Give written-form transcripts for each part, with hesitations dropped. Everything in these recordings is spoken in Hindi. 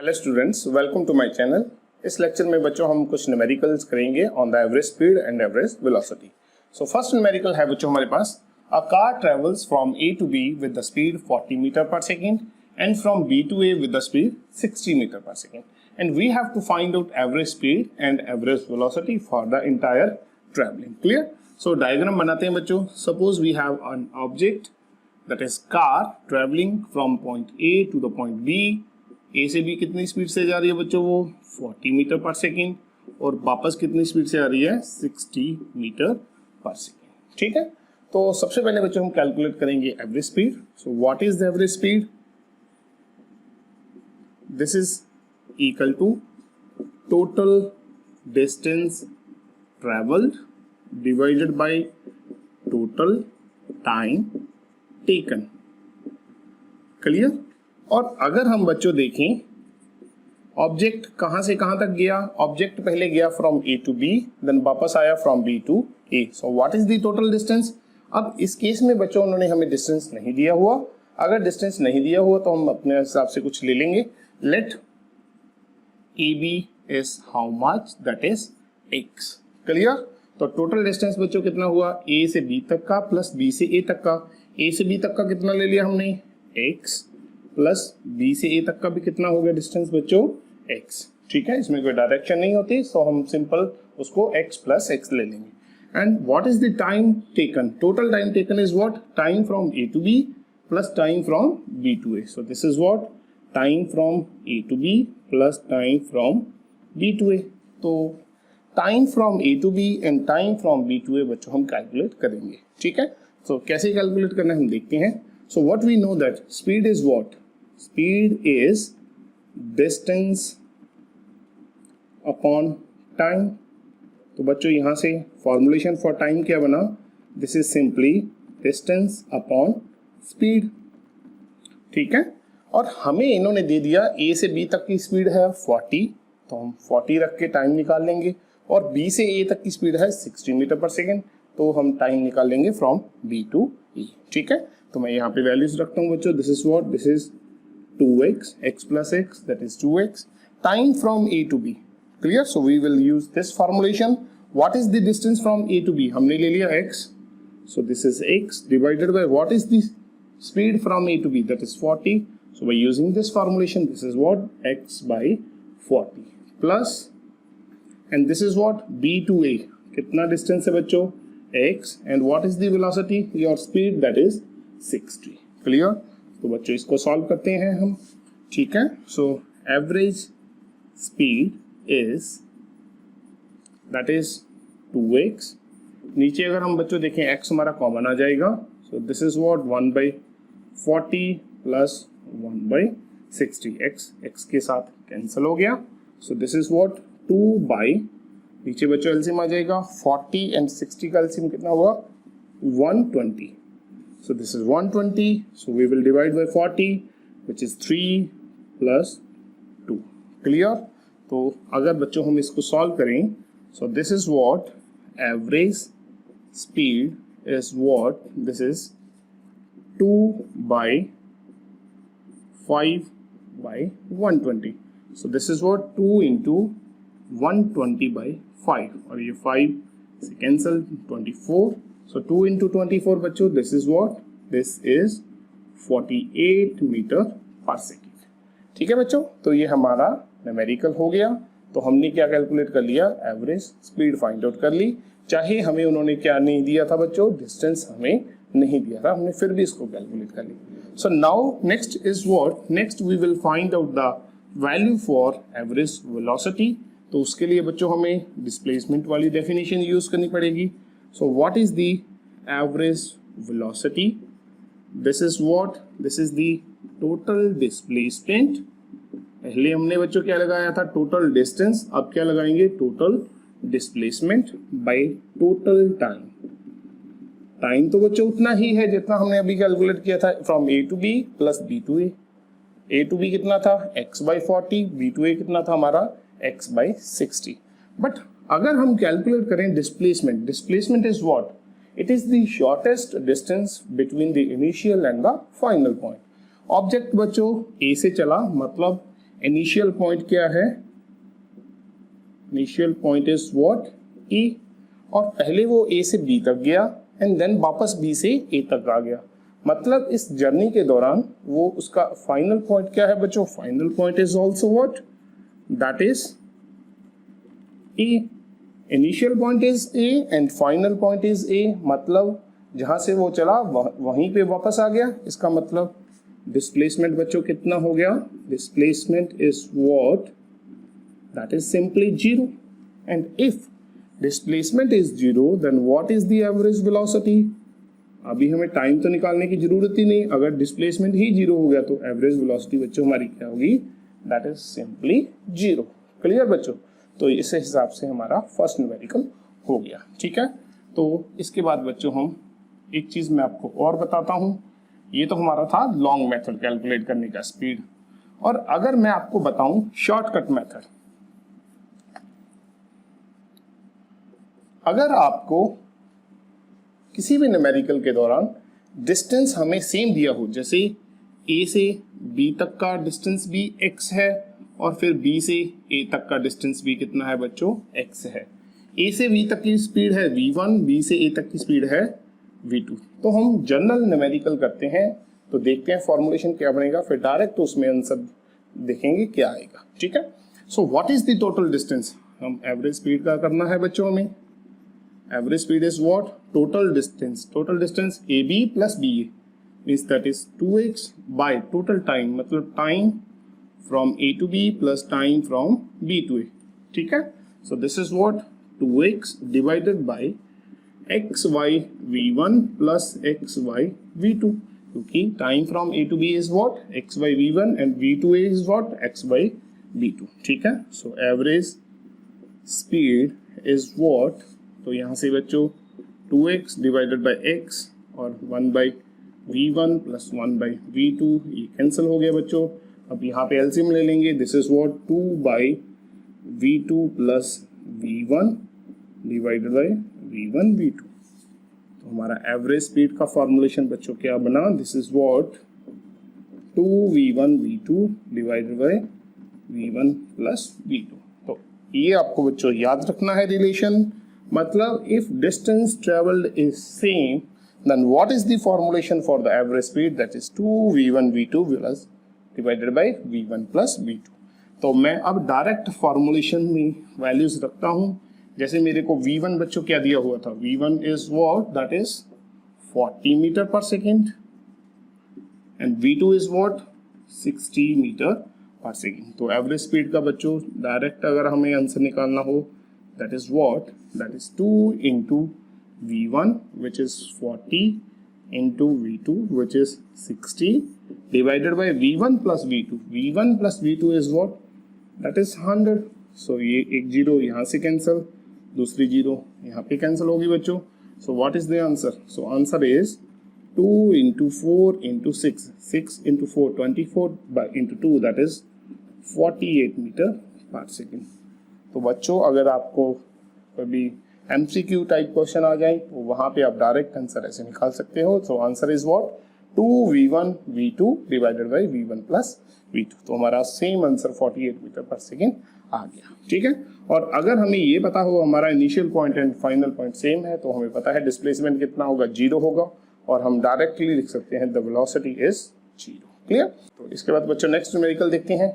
Hello students, welcome to my channel. इस लेक्चर में बच्चों हम कुछ न्यूमेरिकल्स करेंगे on the average speed and average velocity. So first numerical है बच्चों हमारे पास, a car travels from A to B with the speed 40 metre per second and from B to A with the speed 60 metre per second and we have to find out average speed and average velocity for the entire travelling. Clear? So diagram बनाते हैं बच्चों। Suppose we have an object that is car travelling from point A to the point B. A से बी कितनी स्पीड से जा रही है बच्चों? वो 40 मीटर पर सेकेंड, और वापस कितनी स्पीड से आ रही है? 60 मीटर पर सेकेंड। ठीक है, तो सबसे पहले बच्चों हम कैलकुलेट करेंगे average speed. So what is the average speed? This is equal to total distance travelled divided by total time taken. Clear? और अगर हम बच्चों देखें ऑब्जेक्ट कहां से कहां तक गया, ऑब्जेक्ट पहले गया from A to B, then वापस आया from B to A. So what is the total distance? अब इस केस में बच्चों उन्होंने हमें डिस्टेंस नहीं दिया हुआ। अगर डिस्टेंस नहीं दिया हुआ तो हम अपने हिसाब से कुछ ले लेंगे। Let A B is how much, that is x. Clear? तो टोटल डिस्टेंस बच्चों कितना हुआ? ए से बी तक का प्लस बी से ए तक का। ए से बी तक का कितना ले लिया हमने? एक्स, प्लस बी से ए तक का भी कितना हो गया डिस्टेंस बच्चों? एक्स। ठीक है, इसमें कोई डायरेक्शन नहीं होती, सो हम सिंपल उसको एक्स प्लस एक्स ले लेंगे। And what is the time taken? Total time taken is what? Time from A to B plus time from B to A. So this is what? Time from A to B plus time from B to A. तो time from A to B and time from B to A बच्चों हम कैलकुलेट करेंगे। ठीक है, सो कैसे कैलकुलेट करना है हम देखते हैं। So what we know that speed is what? Speed is distance upon time। तो बच्चों यहां से फॉर्मूलेशन फॉर टाइम क्या बना? This is simply distance upon speed. ठीक है, और हमें इन्होंने दे दिया ए से बी तक की स्पीड है 40, तो हम 40 रख के टाइम निकाल लेंगे, और बी से ए तक की स्पीड है 60 मीटर पर सेकेंड, तो हम टाइम निकाल लेंगे फ्रॉम बी टू ई। ठीक है, तो मैं यहाँ पे वैल्यूज रखता हूँ बच्चों। This is what? This is 2x, x plus x, that is 2x. Time from A to B. Clear? So we will use this formulation. What is the distance from A to B? हमने ले लिया x. So this is x divided by what is the speed from A to B? That is 40. So by using this formulation, this is what? X by 40 plus, and this is what? B to A. कितना distance है बच्चों? x, and what is the velocity? Your speed, that is 60. Clear? तो बच्चों इसको सॉल्व करते हैं हम। ठीक है, so average speed is that is 2x। नीचे अगर हम बच्चों देखें x हमारा कॉमन आ जाएगा। सो this is what? 1/40 plus 1/60। x के साथ कैंसिल हो गया। सो दिस इज व्हाट? 2 नीचे बच्चों एलसीएम आ जाएगा। 40 एंड 60 का एलसीएम कितना हुआ? 120। So this is 120. So we will divide by 40, which is 3 plus 2. Clear? तो अगर बच्चों हम इसको सॉल्व करें, so this is what? Average speed is what? This is 2 by 5 by 120. So this is what? 2 into 120 by 5, और ये 5 से कैंसल, 24। So 2 into 24 बच्चों, this is what? This is 48 metre per second. ठीक है बच्चों, तो ये हमारा न्यूमेरिकल हो गया। तो हमने क्या कैलकुलेट कर लिया? एवरेज स्पीड फाइंड आउट कर ली। चाहे हमें उन्होंने क्या नहीं दिया था बच्चों? डिस्टेंस हमें नहीं दिया था, हमने फिर भी इसको कैलकुलेट कर ली। So now next is what? Next we will find out the value for average velocity. तो उसके लिए बच्चों हमें डिस्प्लेसमेंट वाली डेफिनेशन यूज करनी पड़ेगी। So what is the average velocity? This is what? This is the total displacement. पहले हमने बच्चों क्या लगाया था? Total distance. अब क्या लगाएंगे? Total displacement by total time. Time तो बच्चों उतना ही है जितना हमने अभी कैलकुलेट किया था from A to B plus B to A। A to B कितना था? X by 40। B to A कितना था हमारा? X by 60। बट अगर हम कैलकुलेट करें displacement, displacement is what? It is the shortest distance between the initial and the final point. Object बच्चों ए से चला, मतलब इनिशियल पॉइंट क्या है, initial point is what, E, और पहले वो A से B तक गया एंड देन वापस B से A तक आ गया। मतलब इस जर्नी के दौरान वो उसका फाइनल पॉइंट क्या है बच्चों, final point is also what, that is E। Initial point is A and final point is A, मतलब जहां से वो चला वहीं पे वापस आ गया। इसका मतलब डिस्प्लेसमेंट बच्चों कितना हो गया, displacement is what, that is simply 0। And if displacement is 0 then what is the average velocity. अभी हमें टाइम तो निकालने की जरूरत ही नहीं, अगर डिस्प्लेसमेंट ही 0 हो गया तो एवरेज वेलोसिटी बच्चों हमारी क्या होगी, दैट इज सिंपली 0। क्लियर बच्चों, तो इस हिसाब से हमारा फर्स्ट न्यूमेरिकल हो गया। ठीक है, तो इसके बाद बच्चों हम एक चीज मैं आपको और बताता हूं। ये तो हमारा था लॉन्ग मेथड कैलकुलेट करने का स्पीड, और अगर मैं आपको बताऊं शॉर्टकट मेथड, अगर आपको किसी भी न्यूमेरिकल के दौरान डिस्टेंस हमें सेम दिया हो, जैसे A से B तक का डिस्टेंस भी x है और फिर B से A तक का डिस्टेंस भी कितना है बच्चों, x है। A से B तक की स्पीड है v1, B से A तक की स्पीड है v2। तो हम जनरल न्यूमेरिकल करते हैं, तो देखते हैं फॉर्मूलेशन क्या बनेगा, फिर डायरेक्ट उसमें आंसर देखेंगे क्या आएगा। ठीक है, so what is the total distance, हम एवरेज स्पीड का करना है बच्चों हमें। Average speed is what? Total distance. Total distance AB plus BA means that is 2x by total time, मतलब time from A to B plus time from B to A. ठीक है? So this is what? 2x divided by xy v1 plus xy v2. क्योंकि time from A to B is what? xy v1 and v to A is what? xy v2. ठीक है? So average speed is what? तो यहाँ से बच्चों 2x डिवाइडेड बाई x और 1 by v1 plus 1 by v2, ये कैंसिल हो गया बच्चों। अब यहाँ पे एलसीएम ले लेंगे, this is what 2 by v2 plus v1 divided by v1 v2। तो हमारा एवरेज स्पीड का फॉर्मूलेशन बच्चों क्या बना, this is what 2v1 v2 divided by v1 plus v2। तो ये आपको बच्चों याद रखना है रिलेशन, मतलब if distance traveled is same then what is the formulation for the average speed, that is 2v1 v2 plus divided by v1 plus v2। तो मैं अब डायरेक्ट फॉर्मूलेशन में वैल्यूज रखता हूं। जैसे मेरे को v1 बच्चों क्या दिया हुआ था, v1 is what, that is 40 metre per second and v2 is what 60 metre per second. तो एवरेज स्पीड का बच्चों डायरेक्ट अगर हमें आंसर निकालना हो, that is what, that is 2 into v1 which is 40 into v2 which is 60 divided by v1 plus v2, v1 plus v2 is what, that is 100। so ये एक जीरो यहाँ से कैंसिल, दूसरी जीरो यहाँ पे कैंसिल होगी बच्चों। so what is the answer, so answer is 2 into 4 into 6, 6 into 4 24 by into 2 that is 48 metre per second. तो बच्चों अगर आपको कभी MCQ टाइप क्वेश्चन आ जाए तो वहां पे आप डायरेक्ट आंसर ऐसे निकाल सकते हो। So answer is what 2v1 v2 divided by v1 plus v2। तो हमारा same answer 48 metre per second आ गया। ठीक है, और अगर हमें ये पता हो हमारा initial point and final point same है तो हमें पता है डिस्प्लेसमेंट कितना होगा, 0 होगा, और हम डायरेक्टली लिख सकते हैं द वेलोसिटी इज 0। क्लियर। तो इसके बाद बच्चों नेक्स्ट न्यूमेरिकल देखते हैं।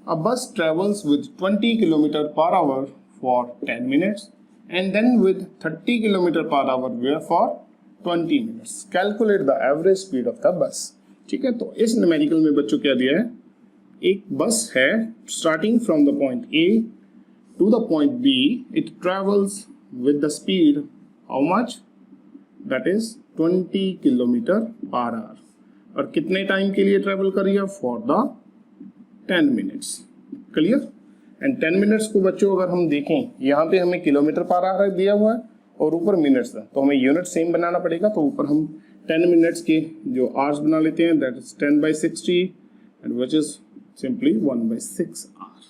A bus travels with 20 km per hour for 10 minutes and then with 30 km per hour for 20 minutes. Calculate the average speed of the bus. ठीक है, तो इस न्यूमेरिकल में बच्चों क्या दिया है, एक बस है starting from the point A to the point B, it travels with the speed how much, that is 20 km per hour, और कितने टाइम के लिए ट्रेवल कर रही है, for the 10 minutes. Clear. And 10 minutes को बच्चों अगर हम देखें, यहाँ पे हमें किलोमीटर पर आवर दिया हुआ है और ऊपर मिनट्स है, तो हमें यूनिट सेम बनाना पड़ेगा। तो ऊपर हम 10 मिनट्स के जो आवर्स बना लेते हैं, that is 10 by 60 and which is simply 1/6 hour.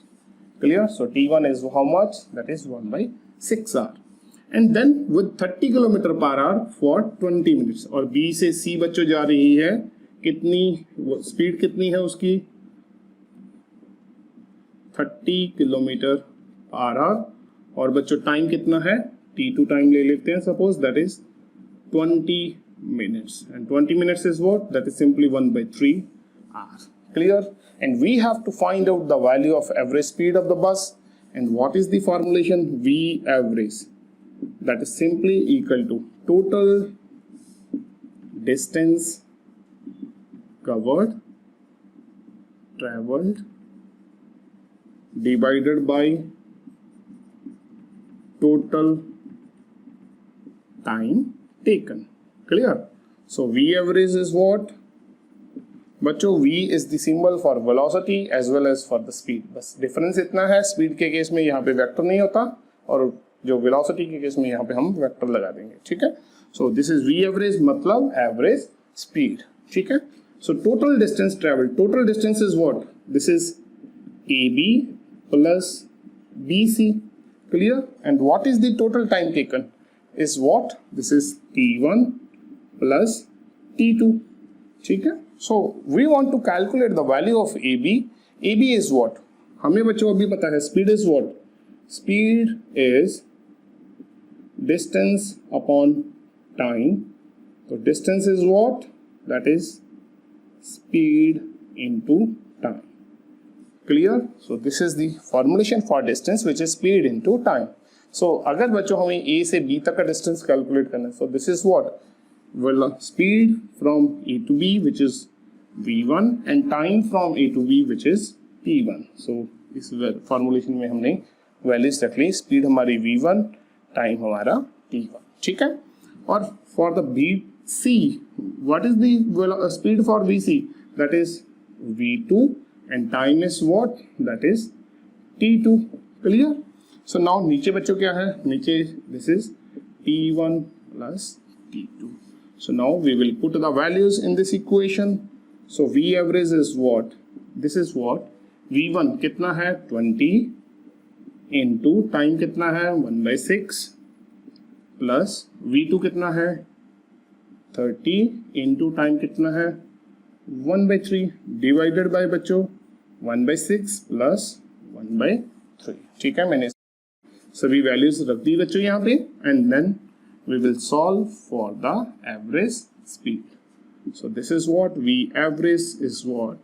Clear. So T1 is how much, that is 1/6 hour. And then with 30 kilometre per hour for 20 minutes, और B से C बच्चों जा रही है, कितनी स्पीड कितनी है उसकी, 30 किलोमीटर पर आवर, और बच्चों टाइम कितना है, t2 टाइम ले लेते हैं suppose, that is 20 minutes, and 20 minutes is what, that is simply 1/3 hour. Clear? And we have to find out the value of average speed of the bus, and what is the formulation, V average, that is simply equal to total distance covered, traveled, divided by total time taken. Clear? So V average is what, बच्चों V is the symbol for velocity as well as for the speed. बस डिफरेंस इतना है, स्पीड के केस में यहाँ पे वेक्टर नहीं होता, और जो वेलोसिटी के केस में यहाँ पे हम वेक्टर लगा देंगे, ठीक है. सो दिस इज V average, मतलब एवरेज स्पीड, ठीक है. So total distance travel, total distance is what, this is AB plus BC. Clear? And what is the total time taken is what, this is T1 plus T2, ठीक है. So we want to calculate the value of AB. AB is what, हमें बच्चों अभी पता है, speed is what, speed is distance upon time. So distance is what, that is speed into time. Clear? So this is the formulation for distance, which is speed into time. So अगर बच्चों हमें A से B तक का distance calculate करना है, so this is what, well, speed from A to B, which is V1, and time from A to B, which is T1. So इस formulation में हमने values रख ली, speed हमारी V1, time हमारा T1, ठीक है. और for the BC, what is the speed for BC, that is V2, and time is what, that is T2. Clear? So now नीचे बच्चों क्या है, नीचे this is T1 plus T2. So now we will put the values in this equation. So V average is what, this is what, V1 कितना है 20 into time कितना है 1/6 plus V2 कितना है 30 into time कितना है 1/3 divided by बच्चों 1/6 plus 1/3, ठीक है. मैंने सभी वैल्यूज रख दी बच्चों यहाँ पे, and then we will solve for the average speed. So this is what, V average is what,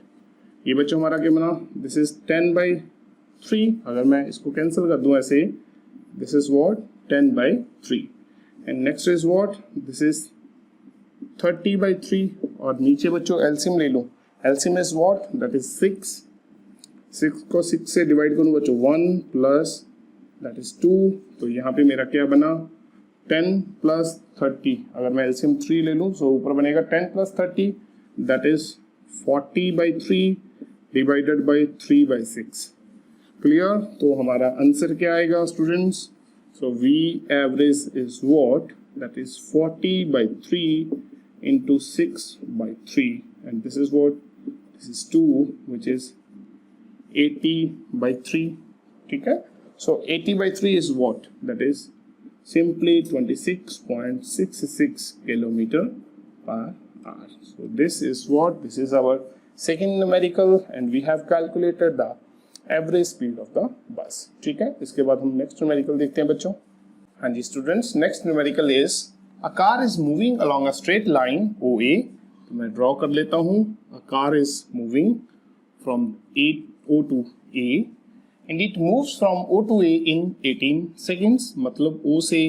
ये बच्चों हमारा क्या बना, दिस इज 10/3. अगर मैं इसको कैंसिल कर दूं ऐसे, this is what 10/3, and next is what, this is 30/3, और नीचे बच्चों एलसीएम ले लो, LCM is what, that is 6. 6 को 6 से डिवाइड करूँ बच्चों 1 प्लस दैट इज 2, तो यहाँ पे मेरा क्या बना 10 प्लस 30. अगर मैं एलसीएम 3 ले लूँ, सो ऊपर बनेगा 10 plus 30, that is 40/3 divided by 3/6. Clear? तो हमारा आंसर क्या आएगा students, so V average is what, that is 40/3 into 6/3, and this is what, this is 2, which is 80/3, ठीक है. So 80/3 is what, that is simply 26.66 kilometer per hour. So this is what, this is our second numerical, and we have calculated the average speed of the bus, ठीक है. इसके बाद हम next numerical देखते हैं बच्चों. हाँ जी students, next numerical is a car is moving along a straight line OA. तो मैं ड्रॉ कर लेता हूँ. A car is moving from O to A, and it moves from O to A in 18 seconds. मतलब O से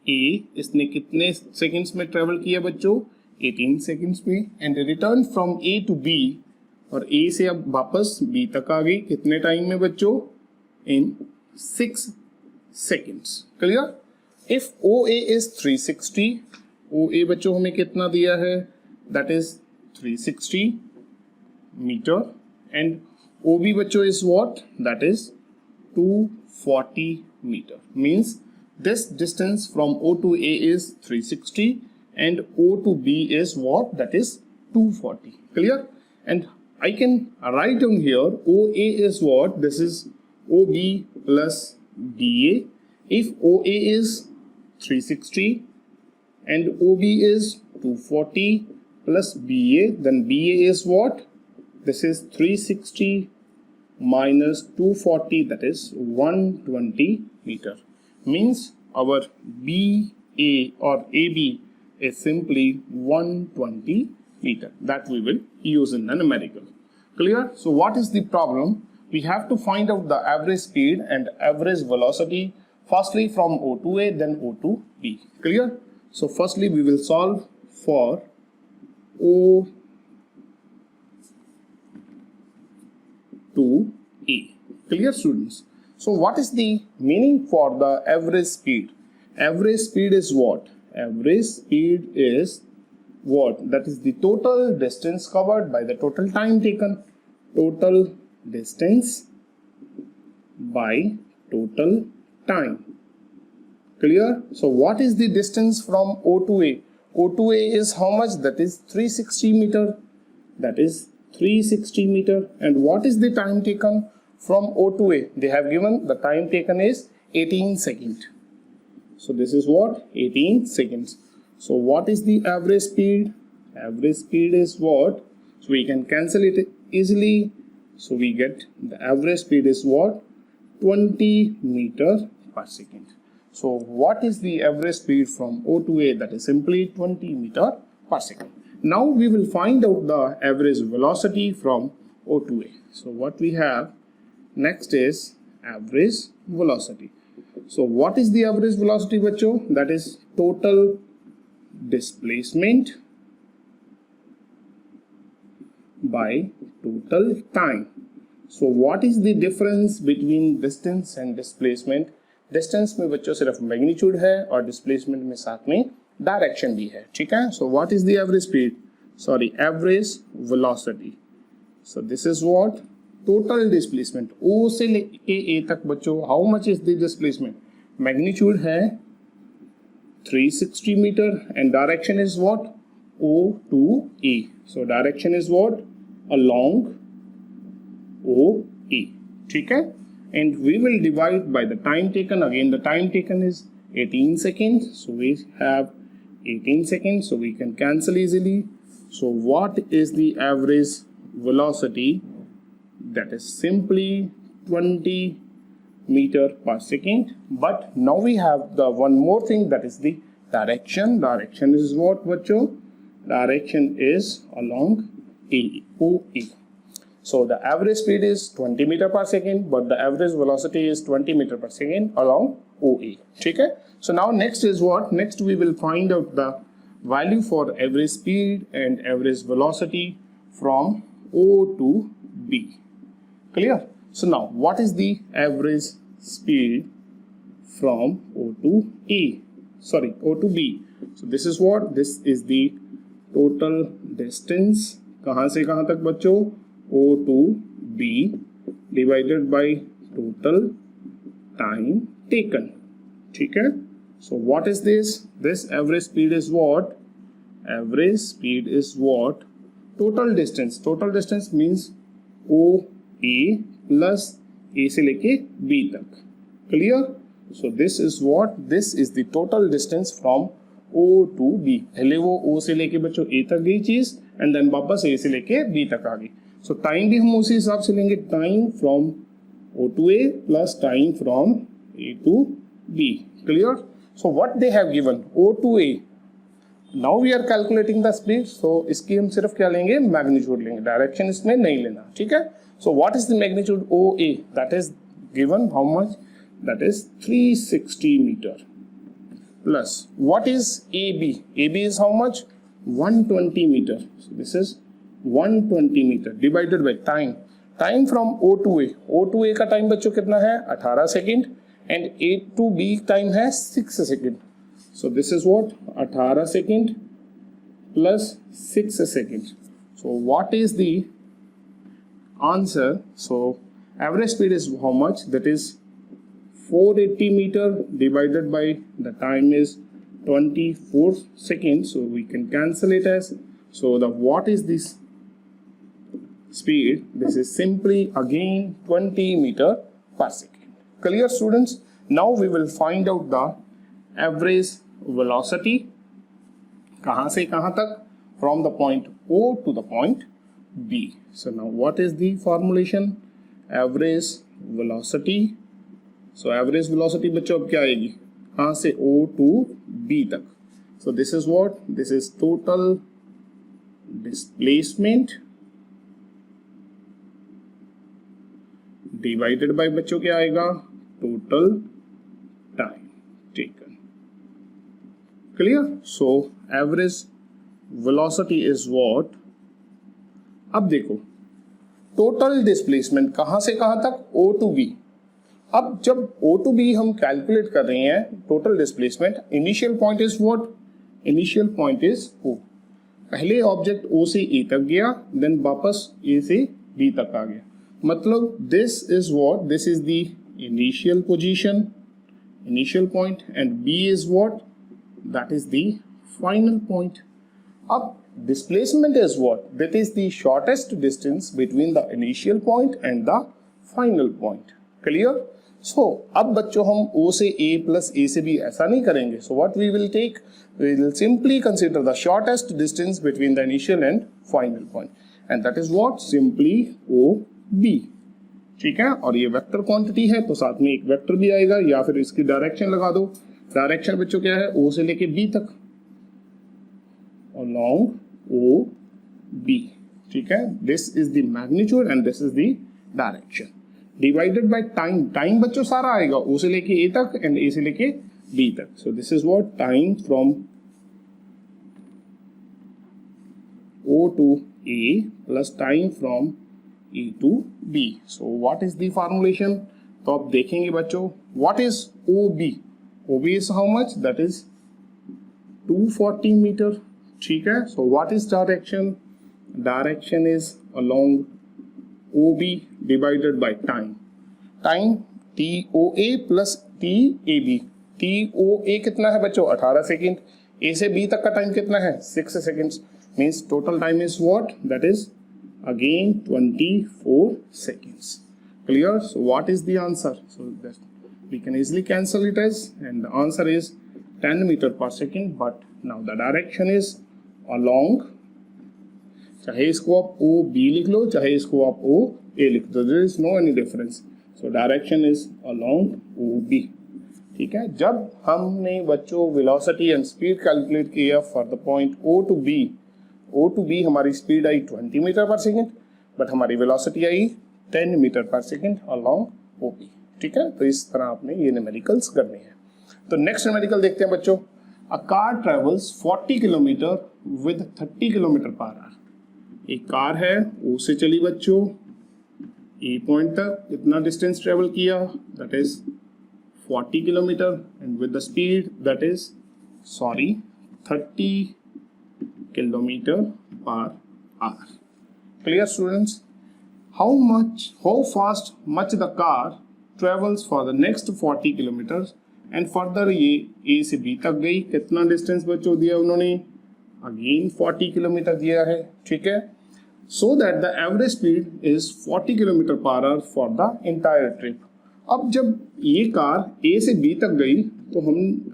A इसने कितने सेकंड्स में ट्रेवल किया बच्चों, 18 सेकंड्स में. And return from A to B, और A से अब वापस B तक आ गई कितने टाइम में बच्चों, in 6 seconds. Clear? If OA is 360, OA बच्चों हमें कितना दिया है, that is 360 metre, and OB बच्चों is what, that is 240 meter. Means this distance from O to A is 360 and O to B is what, that is 240. Clear? And I can write down here OA is what, this is OB plus BA. If OA is 360 and OB is 240 plus BA, then BA is what, this is 360 minus 240, that is 120 meter. Means our BA or AB is simply 120 meter. That we will use in the numerical. Clear? So what is the problem? We have to find out the average speed and average velocity firstly from O to A, then O to B. Clear? So firstly we will solve for O to A. Clear, students? So what is the meaning for the average speed? Average speed is what? Average speed is what? That is the total distance covered by the total time taken. Total distance by total time. Clear? So what is the distance from O to A? O to A is how much? That is 360 meter. That is 360 meter. And what is the time taken from O to A? They have given the time taken is 18 seconds. So this is what? 18 seconds. So what is the average speed? Average speed is what? So we can cancel it easily. So we get the average speed is what? 20 meter per second. So what is the average speed from O to A? That is simply 20 meter per second. Now we will find out the average velocity from O to A. So what we have next is average velocity. So what is the average velocity, bachcho? That is total displacement by total time. So what is the difference between distance and displacement? Distance में बच्चों सिर्फ मैग्नीट्यूड है और डिस्प्लेसमेंट में साथ में डायरेक्शन भी है. ठीक है? So what is the average speed? Sorry, average velocity. So this is what? Total displacement. O से लेके A तक बच्चों how much is the displacement? Magnitude है 360 meter and direction is what? O to A. So direction is what? Along OA. ठीक है? And we will divide by the time taken. Again the time taken is 18 seconds. So we have 18 seconds. So we can cancel easily. So what is the average velocity? That is simply 20 meter per second. But now we have the one more thing, that is the direction. Direction is what, bachcho? Direction is along OA. So the average speed is 20 meter per second, but the average velocity is 20 meter per second along OA. Okay? So now next is what? Next we will find out the value for average speed and average velocity from O to B. Clear? So now what is the average speed from O to A? Sorry, O to B. So this is what? This is the total distance. कहाँ से कहाँ तक बच्चों? O to B divided by total time taken. ठीक है? So what is this? This average speed is what? Average speed is what? Total distance. Total distance means OA plus A से लेके B तक. Clear? So this is what? This is the total distance from O to B. पहले वो O से लेके बच्चों A तक गई चीज and then वापस A से लेके B तक आ गई. So टाइम भी हम उसी हिसाब से लेंगे. Time from O to A plus time from A to B. Clear? So what they have given? O to A. Now we are calculating the speed. So इसकी हम सिर्फ क्या लेंगे? मैग्नीट्यूड लेंगे. डायरेक्शन इसमें नहीं लेना. ठीक है? So what is the magnitude OA? That is given how much? That is 360 meter. Plus what is AB? AB is how much? 120 meter. So this is 120 meter divided by time. Time from O to A. O to A का टाइम बच्चों कितना है? 18 second and A to B time है 6 second. So this is what? 18 second plus 6 seconds. So what is the answer? So average speed is how much? That is 480 meter divided by the time is 24 seconds. So we can cancel it as, so the what is this speed? This is simply again 20 meter per second. Clear, students? Now we will find out the average velocity. कहाँ से कहाँ तक? From the point O to the point B. So now what is the formulation? Average velocity. So average velocity बच्चों अब क्या आएगी, कहाँ से, O to B तक। So this is what, this is total displacement divided by बच्चों क्या आएगा, total time taken. Clear. So average velocity is what. अब देखो टोटल डिस्प्लेसमेंट कहां से कहां तक, O to B। अब जब O to B हम कैलकुलेट कर रहे हैं total displacement, initial point is what, initial point is O। पहले ऑब्जेक्ट O से A तक गया, देन वापस A से B तक आ गया, मतलब this is what, this is the initial position, initial point, and B is what, that is the final point. अब displacement is what, that is the shortest distance between the initial point and the final point. Clear? So अब बच्चों हम O से A plus A से B ऐसा नहीं करेंगे। So what we will take, we will simply consider the shortest distance between the initial and final point, and that is what, simply OB। ठीक है, और ये वेक्टर क्वांटिटी है तो साथ में एक वेक्टर भी आएगा, या फिर इसकी डायरेक्शन लगा दो। डायरेक्शन बच्चों क्या है, O से लेके B तक, along OB। ठीक है, this is the magnitude and this is the direction divided by time. Time बच्चों सारा आएगा O से लेके A तक एंड A से लेके B तक। So this is what, time from O to A plus time from A to B। So what is the formulation, तो आप देखेंगे बच्चों, what is OB, OB is how much, that is 240 metre. ठीक है, so what is direction, direction is along OB divided by time. Time TOA plus TAB। TOA कितना है बच्चों, 18 सेकेंड। A से B तक का टाइम कितना है, 6 seconds, means total time is what, that is again 24 seconds. Clear? So what is the answer? So that we can easily cancel it as, and the answer is 10 meter per second, but now the direction is along, चाहे इसको आप OB लिख लो, चाहे इसको आप OA लिख दो, there is no any difference. So direction is along OB। ठीक है, जब हमने बच्चों वेलोसिटी एंड स्पीड कैलकुलेट किया for the point O to B हमारी speed I 20 metre per second, but हमारी वेलोसिटी आई 10 metre per second along OB। ठीक है, तो इस तरह आपने ये न्यूमेरिकल्स करने हैं। तो नेक्स्ट न्यूमेरिकल देखते हैं बच्चों। A car travels 40 kilometre with 30 kilometre per our. एक कार है, O से चली बच्चों A पॉइंट तक, कितना डिस्टेंस ट्रेवल किया, that is 40 kilometre, and with the speed that is 30 kilometre per our. Clear students? how fast much the car travels for the next 40 kilometers and further ये A से B तक गई, कितना डिस्टेंस बच्चों दिया उन्होंने, अगेन 40 किलोमीटर दिया है। ठीक है, so that the average speed is 40 kilometre per hour for the entire trip. अब जब ये कार A से B तक गई तो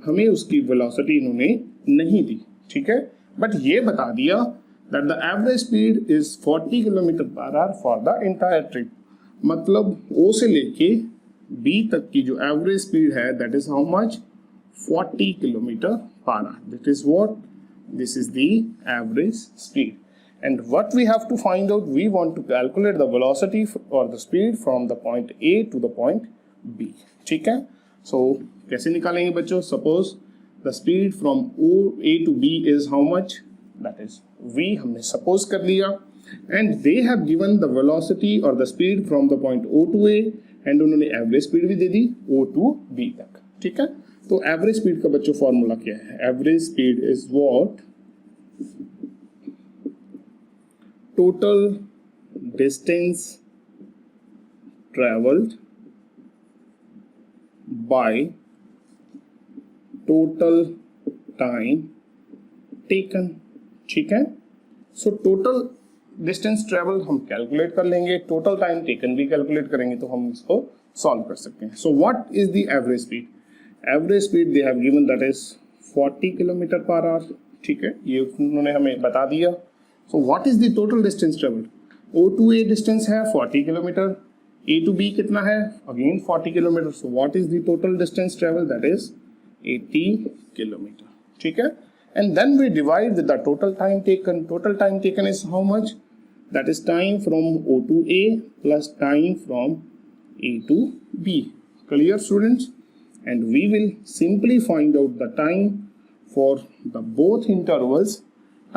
हमें उसकी वेलोसिटी इन्होंने नहीं दी। ठीक है, बट ये बता दिया that the average speed is 40 kilometre per hour for the entire trip. मतलब O से लेके B तक की जो एवरेज स्पीड है that is how much, 40 kilometre per our. That is what, this is the average speed, and what we have to find out, we want to calculate the velocity or the speed from the point A to the point B। ठीक है, so कैसे निकालेंगे बच्चों, suppose the speed from A to B is how much, that is V हमने suppose कर लिया, and they have given the velocity or the speed from the point O to A, and उन्होंने एवरेज स्पीड भी दे दी O to B तक। ठीक है, तो एवरेज स्पीड का बच्चों फॉर्मूला क्या है, average speed is what, total distance traveled by total time taken। ठीक है, सो टोटल डिस्टेंस ट्रेवल हम कैलकुलेट कर लेंगे, टोटल टाइम टेकन भी कैलकुलेट करेंगे, तो हम इसको सॉल्व कर सकते हैं। So what is the average speed, average speed they have given that is 40 kilometre per our. ठीक है, ये उन्होंने हमें बता दिया। So what is the total distance traveled? O to A distance है 40 किलोमीटर, A to B कितना है, again 40 kilometre. So what is the total distance travel, that is 80 kilometre. ठीक है. And then we divide with the total time taken. Total time taken is how much? That is time from O to A plus time from A to B. Clear, students? And we will simply find out the time for the both intervals.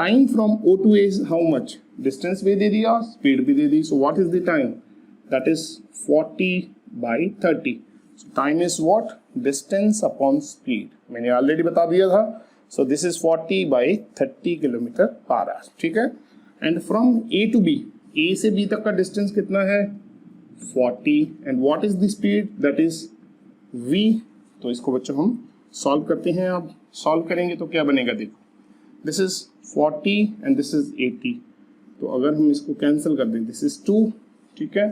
Time from O to A is how much? Distance भी दे दिया, speed भी दे दी. So what is the time? That is 40 by 30. So time is what? Distance upon speed. मैंने already बता दिया था. So this is 40 by 30 kilometre per our. ठीक है. And from A to B, A से B तक का डिस्टेंस कितना है, 40. And what is the speed, that is V. तो इसको बच्चों हम सॉल्व करते हैं. अब सॉल्व करेंगे तो क्या बनेगा, देखो this is 40 and this is 80. तो अगर हम इसको कैंसिल कर दें, दिस इज 2. ठीक है.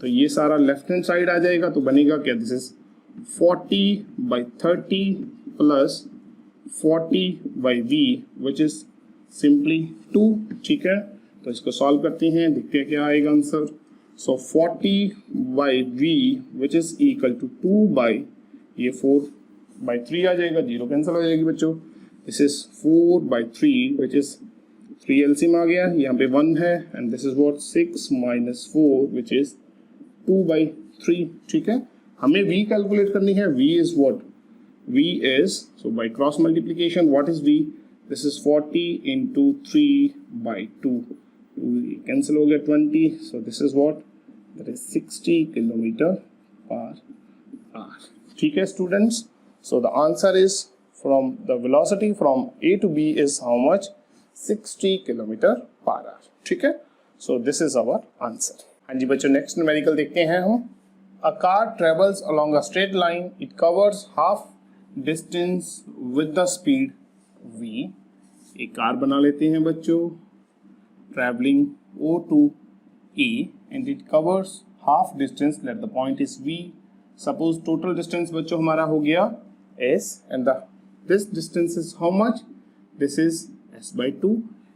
तो ये सारा लेफ्ट हैंड साइड आ जाएगा. तो बनेगा क्या, this is 40 by 30 plus 40 by V which is simply 2. ठीक है. तो इसको सॉल्व करते हैं, देखते हैं क्या आएगा answer. So 40 by V which is equal to 2 by ये 4 by 3 आ जाएगा, 0 कैंसिल हो जाएगी बच्चों. This is 4 by 3 which is 3 LCM आ गया, यहाँ पे 1 है. And this is what 6 minus 4 which is 2 by 3. ठीक है. हमें V कैलकुलेट करनी है. V is what? V is, so by cross multiplication, what is V? This is 40 into 3 by 2. Cancel हो गया 20. So this is what? That is 60 kilometer per hour. ठीक है students. So the answer is from the velocity from A to B is how much? 60 kilometer per hour. ठीक है. So this is our answer. हाँ जी बच्चों, next numerical देखते हैं हम. A car travels along a straight line. It covers half distance with the speed V. एक कार बना लेते हैं बच्चों, traveling O to A and it covers half distance. Let the point is V. Suppose total distance बच्चों हमारा हो गया S and this distance is how much? This is S by 2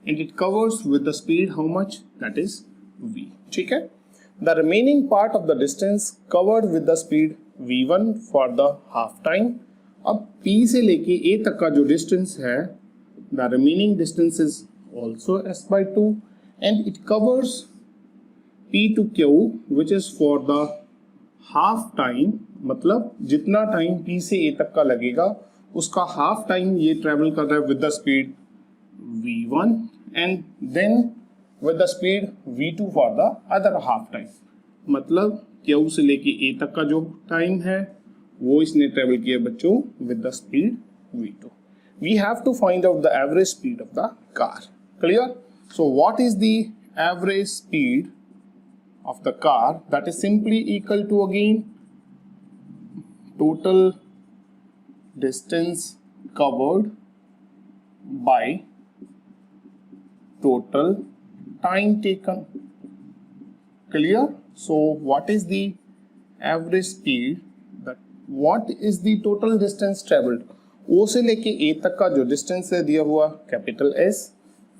and it covers with the speed how much? That is V. ठीक है. The remaining part of the distance covered with the speed V1 for the half time. अब P से लेके A तक का जो डिस्टेंस है, the remaining distance is also S by 2 and it covers P to Q which is for the half time. मतलब जितना टाइम P से A तक का लगेगा उसका हाफ टाइम ये ट्रेवल कर रहा है with the speed V1 and then with the speed V2 for the other half time. मतलब Q से लेके A तक का जो टाइम है वो इसने ट्रेवल किया बच्चों with the speed V2. We have to find out the average speed of the car. Clear? So what is the average speed of the car? That is simply equal to again total distance covered by total time taken. Clear? So what is the average speed? That what is the total distance traveled? O से लेके A तक का जो डिस्टेंस है दिया हुआ कैपिटल S.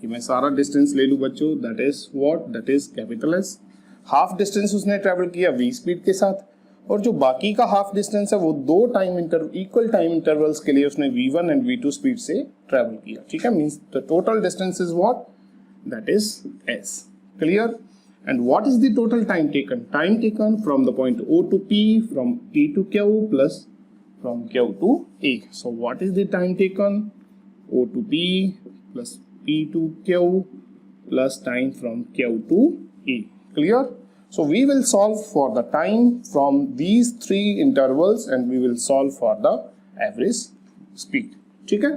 ये मैं सारा डिस्टेंस ले लूँ बच्चों, that is what, that is capital S. Half distance उसने ट्रेवल किया V स्पीड के साथ और जो बाकी का हाफ डिस्टेंस है वो दो इक्वल टाइम इंटरवल्स के लिए उसने V1 एंड V2 स्पीड से ट्रेवल किया. ठीक है. Means the total distance is what, that is S. Clear? And what is the total time taken? Time taken from the point O to P, from P to Q plus from Q to A. So what is the time taken? O to P plus P to Q plus time from Q to A. Clear? So we will solve for the time from these three intervals and we will solve for the average speed. ठीक है?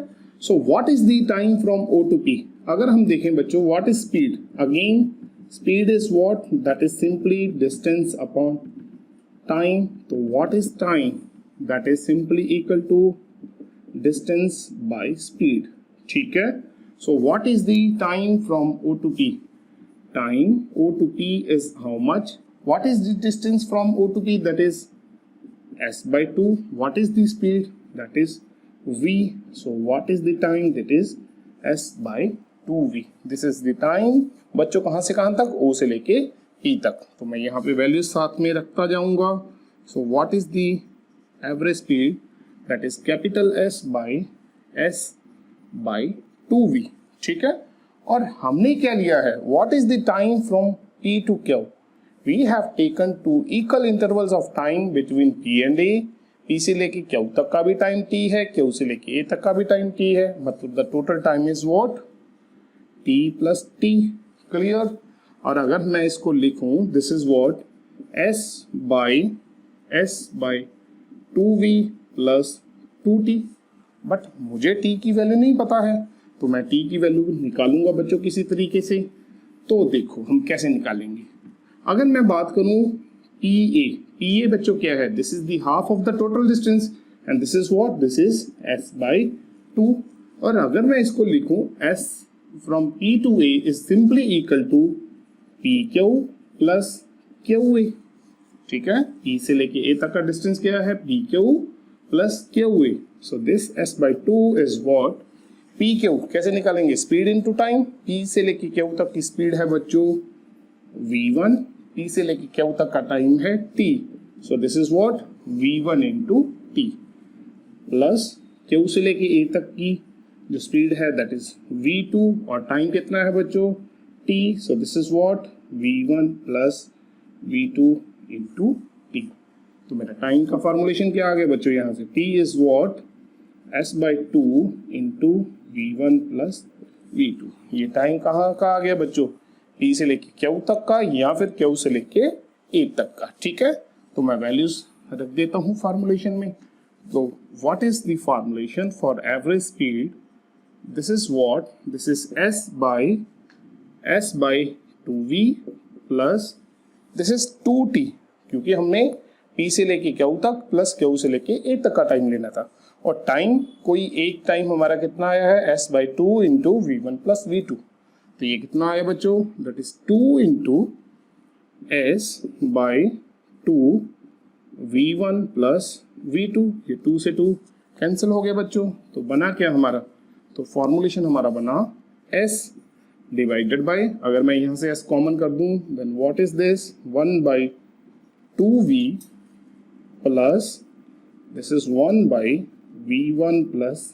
So what is the time from O to P? अगर हम देखें बच्चों, what is speed? Again speed is what? That is simply distance upon time. So what is time? That is simply equal to distance by speed. ठीक है. So what is the time from O to P? Time O to P is how much? What is the distance from O to P? That is S by 2. What is the speed? That is V. So what is the time? That is S by 2V. This is the time बच्चों कहाँ से कहाँ तक? O से लेके टी तक। तो मैं यहाँ पे वैल्यूज साथ में रखता जाऊंगा। So what is the average speed, that is capital S by 2v। ठीक है, और हमने क्या लिया है, what is the time from T to Q. We have taken 2 equal intervals of time between P and A. P से लेके क्यू तक का भी टाइम टी है, क्यू से लेके ए तक का भी टाइम टी है, मतलब the total time is what, T plus T. Clear. और अगर मैं इसको लिखूं, this is what, S by 2v plus 2t। But मुझे t की वैल्यू नहीं पता है, तो मैं t की वैल्यू निकालूंगा बच्चों किसी तरीके से। तो देखो हम कैसे निकालेंगे। अगर मैं बात करूं pa बच्चों क्या है, this is the half of the total distance and this is what, this is s by 2। और अगर मैं इसको लिखूं, s from p to a is simply equal to pq प्लसqa। ठीक है, p से लेके a तक का डिस्टेंस क्या है, pq plus qa। So this s by 2 is what, pq कैसे निकालेंगे, स्पीड इनटू टाइम। p से लेके q तक की स्पीड है बच्चों v1, p से लेके q तक का टाइम है t। So this is what, v1 into t plus q से लेके a तक की जो स्पीड है दैट इज v2, और टाइम कितना है बच्चों, t। So this is what, v1 plus v2 into t। तो मेरा टाइम का फॉर्मुलेशन क्या आ गया बच्चों यहाँ से, t is what, s by 2 into v1 plus v2। ये टाइम कहाँ का आ गया बच्चों, p से लेके q तक का या फिर q से लेके a तक का। ठीक है, तो मैं वैल्यूज रख देता हूँ फॉर्मुलेशन में। तो what is the formulation for average speed, this is what, this is s by 2v plus this is 2t, क्योंकि हमने p से लेके q तक प्लस q से लेके a तक का टाइम लेना था। और टाइम कोई एक टाइम हमारा कितना आया है, s by 2 into v1 plus v2। तो ये कितना आया बच्चों, that is 2 into s by 2 v1 plus v2। ये 2 से 2 कैंसिल हो गया बच्चों, तो बना क्या हमारा, तो फॉर्मुलेशन हमारा बना s डिवाइडेड बाय, अगर मैं यहाँ से s कॉमन कर दूं, then what is this, 1 by 2v plus this is 1 by v1 plus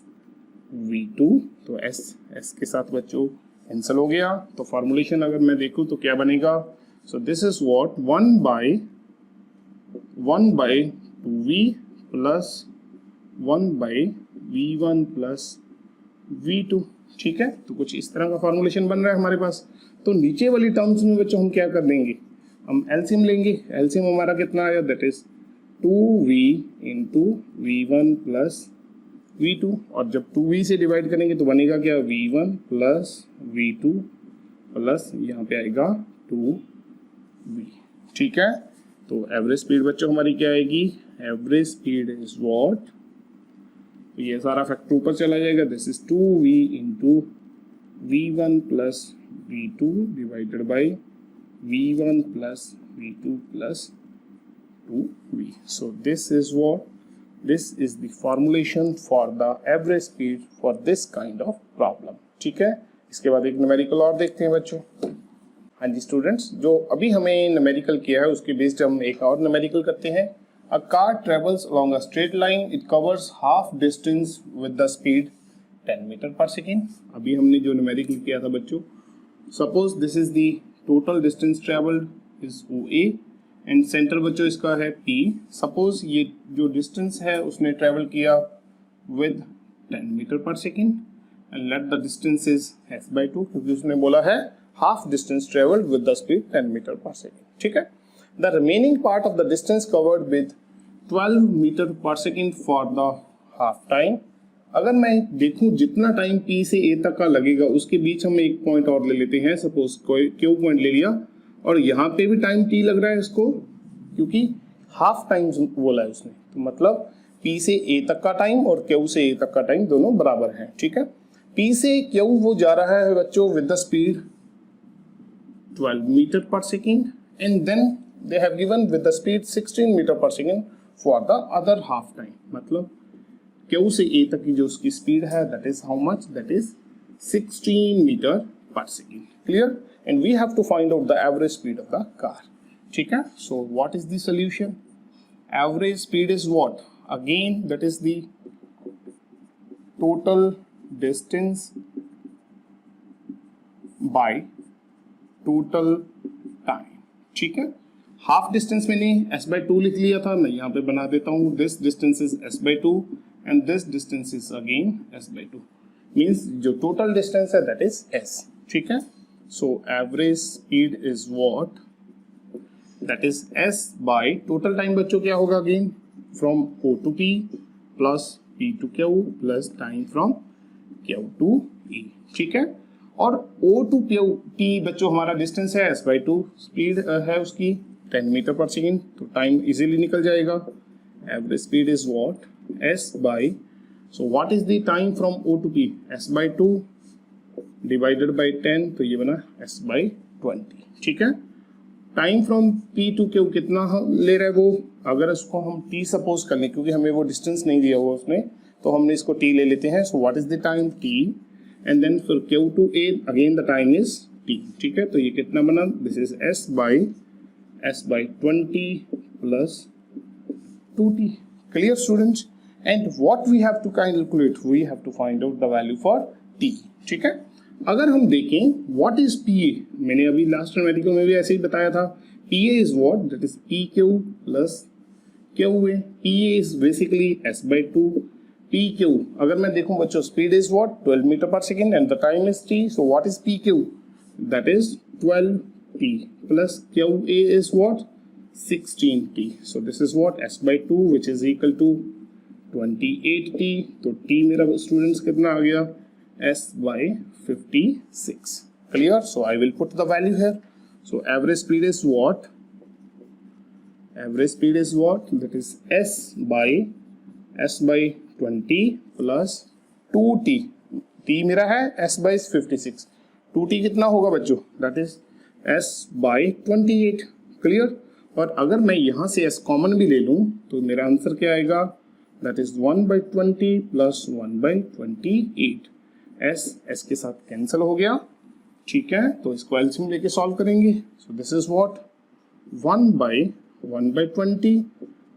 v2। तो s के साथ बच्चों कैंसिल हो गया। तो फॉर्मुलेशन अगर मैं देखूं तो क्या बनेगा, सो this is what, 1 by 2v plus 1 by v1 plus v2। ठीक है, तो कुछ इस तरह का फॉर्मुलेशन बन रहा है हमारे पास। तो नीचे वाली टर्म्स में बच्चों हम क्या कर देंगे, हम एलसीएम लेंगे। एलसीएम हमारा कितना आया, that is 2v into v1 plus v2, और जब 2v से डिवाइड करेंगे तो बनेगा क्या, v1 प्लस v2 प्लस यहाँ पे आएगा 2v। ठीक है, तो एवरेज स्पीड बच्चों हमारी क्या आएगी, एवरेज स्पीड इज व्हाट, तो ये सारा फैक्टर ऊपर चला जाएगा, this is 2v into v1 plus v2 divided by v1 plus v2 plus 2v। So this is what, this is the formulation for the average speed for this kind of problem. ठीक है, इसके बाद एक न्यूमेरिकल और देखते हैं बच्चों। हाँ जी स्टूडेंट्स, जो अभी हमें न्यूमेरिकल किया है उसके बेस्ड हम एक और न्यूमेरिकल करते हैं। A car travels along a straight line. It covers half distance with the speed 10 meter per second. अभी हमने जो न्यूमेरिकल किया था बच्चों, suppose this is the total distance traveled is OA and center बच्चों इसका है P. Suppose ये जो distance है उसने travel किया with 10 meter per second and let the distance is f by 2, क्योंकि उसने बोला है half distance traveled with the speed 10 meter per second. ठीक है, the remaining part of the distance covered with 12 metre per second for the half time. अगर मैं देखूं जितना टाइम P से A तक का लगेगा उसके बीच हम एक पॉइंट और ले लेते हैं, सपोज कोई Q पॉइंट ले लिया और यहाँ पे भी टाइम T लग रहा है इसको, क्योंकि हाफ टाइम बोला है उसने, तो मतलब P से A तक का टाइम और Q से A तक का टाइम दोनों बराबर है। ठीक है, P से Q वो जा रहा है बच्चों with the speed 12 metre per second and then they have given with the speed 16 meter per second for the other half time, मतलब Q से A तक की जो उसकी स्पीड है that is how much, that is 16 meter per second. Clear, and we have to find out the average speed of the car. ठीक है, so what is the solution? Average speed is what? Again, that is the total distance by total time. ठीक है, हाफ डिस्टेंस मैंने s/2 लिख लिया था, मैं यहाँ पे बना देता हूँ this distance is s/2 and this distance is again s/2, means जो टोटल डिस्टेंस है दैट इज s. ठीक है, so average speed is what, that is s bye total time. बच्चों क्या होगा again, from O to P plus P to Q plus time from Q to E. ठीक है, और O to P बच्चों हमारा डिस्टेंस है s/2, स्पीड है उसकी 10 मीटर पर सेकेंड, तो टाइम इजीली निकल जाएगा. Average speed is what, s by, so what is the time from O to P, s/2 divided by 10, तो ये बना s/20. ठीक है, time from P to Q कितना ले रहा है वो, अगर इसको हम t सपोज कर लें, क्योंकि हमें वो डिस्टेंस नहीं दिया हुआ उसने, तो हमने इसको t ले लेते हैं. So what is the time t, and then for Q to A again the time is t. ठीक है, तो ये कितना बना, this is s/20 plus 2t. Clear students, and what we have to calculate, we have to find out the value for t. ठीक है, अगर हम देखें व्हाट इज PA, मैंने अभी लास्ट न्यूमेरिकल में भी ऐसे ही बताया था, PA is what, that is PQ plus QA. PA is basically s/2 PQ. अगर मैं देखूं बच्चों, speed is what 12 metre per second and the time is t, so what is PQ, that is 12t plus QA is what 16t. So this is what s/2 which is equal to 28t. तो t मेरा स्टूडेंट्स कितना आ गया, s/56. Clear? So I will put the value here. So average speed is what? Average speed is what? That is s/20 plus 2t. t मेरा है s/56. 2t कितना होगा बच्चों? That is s/28. Clear? और अगर मैं यहाँ से s कॉमन भी ले लूँ तो मेरा आंसर क्या आएगा? That is 1/20 plus 1/28. s के साथ कैंसिल हो गया. ठीक है, तो इसको एलसीएम लेके सॉल्व करेंगे. सो दिस इज व्हाट 1/20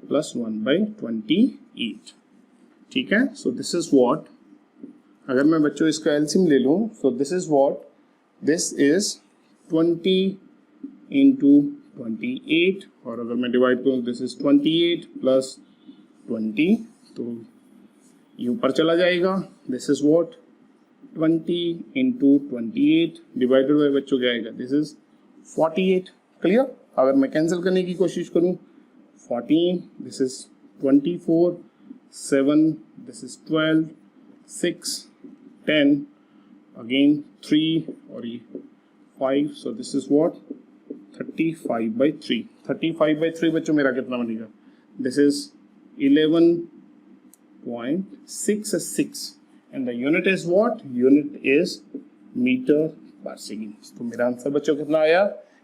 प्लस 1/28. ठीक है, सो दिस इज व्हाट, अगर मैं बच्चों इसका एलसीएम ले लूं, सो this is what, this is 20 into 28, और अगर मैं डिवाइड करूं दिस इज 28 प्लस 20, तो ये ऊपर चला जाएगा. This is what 20 into 28 divided by बच्चों क्या आएगा, दिस इज 48. क्लियर? अगर मैं कैंसिल करने की कोशिश करूं, 14, this is 24, 7, this is 12, 6, 10, again 3 और ये 5, सो दिस इज व्हाट 35/3. 35/3 बच्चों मेरा कितना बनेगा, this is 11.66 and the unit is what? Unit is meter per second. तो मेरा आंसर बच्चों कितना आया,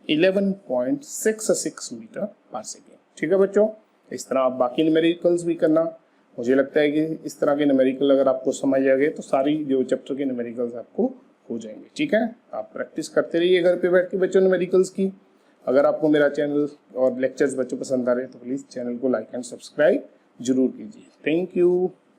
11.66 मीटर पर सेकेंड. ठीक है बच्चों, इस तरह आप बाकी न्यूमेरिकल्स भी करना. मुझे लगता है कि इस तरह के न्यूमेरिकल अगर आपको समझ आ गए तो सारी जो चैप्टर के न्यूमेरिकल्स आपको हो जाएंगे. ठीक है, आप प्रैक्टिस करते रहिए घर पे बैठ के बच्चों न्यूमेरिकल्स की. अगर आपको मेरा चैनल और लेक्चर्स बच्चों पसंद आ रहे हैं तो प्लीज़ चैनल को लाइक एंड सब्सक्राइब जरूर कीजिए. Thank you.